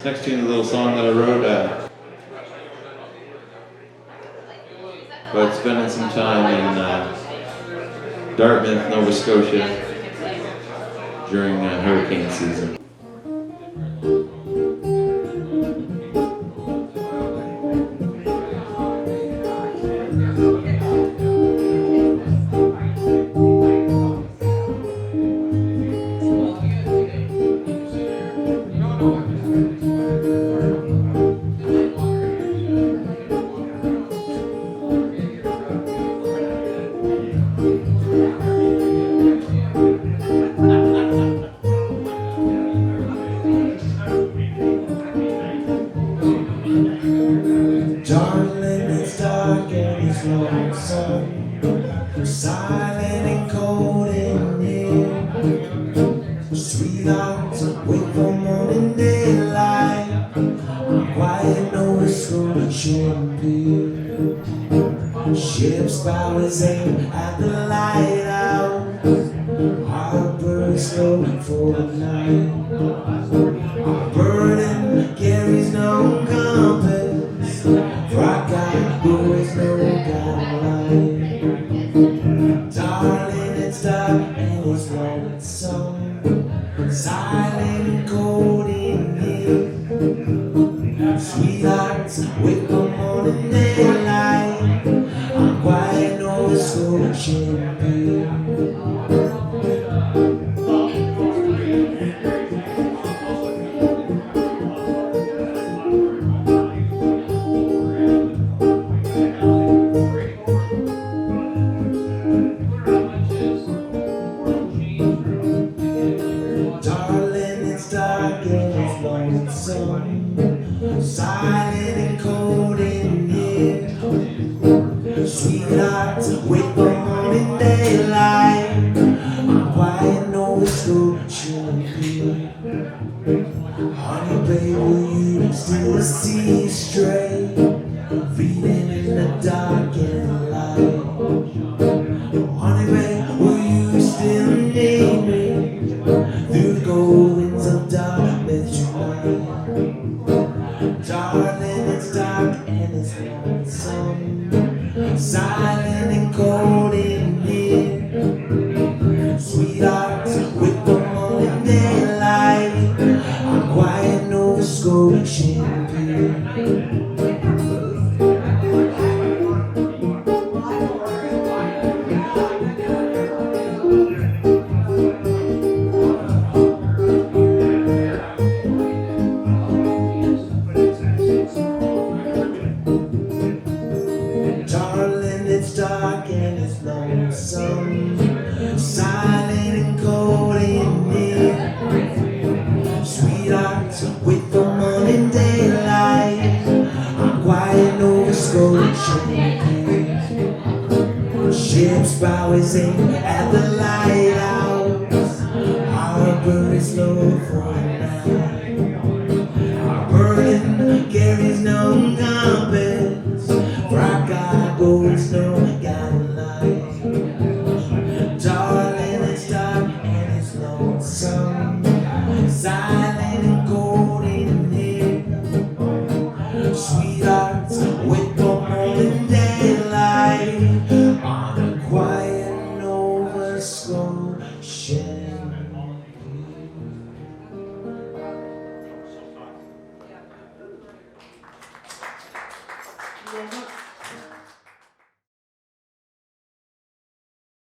Next tune is a little song that I wrote, but spending some time in Dartmouth, Nova Scotia during hurricane season. Darling, it's dark and it's lonesome, silent and cold in here. Sweethearts, wait for morning daylight. Quiet, no whistle, champagne. Ships bowers aim at the lighthouse. Harbor is slow for the night. Our burden carries no compass. Rock out, boys, no guideline. Darling, it's dark and it's lonesome, silent and cold in here. Sweethearts, wait for morning daylight. I'm quiet, no whistle, champagne. Darling, it's dark and it's lonesome, silent and cold in here. Sweethearts, wait for morning daylight. I'm quiet, no whistle, champagne. Honey, babe, will you still see straight? Reading in the dark and light. Honey, babe, will you still need me? Through the cold winds of Dartmouth tonight. Darling, it's dark and it's lonesome, silent and cold in here. Sweethearts, with the morning daylight. I'm quiet, no scope, champagne. Darling, it's dark and it's lonesome, silent and cold in here. Sweethearts, wait for morning daylight. I'm quiet, no scope, champagne. Ships bowers aim at the lighthouse. Harbor is low for the night. Our burden carries no compass. Rock our boats, no guideline. Darling, it's dark and it's lonesome, silent and cold in here. Sweethearts, wait for morning daylight. On a quiet Nova Scotia. Yeah.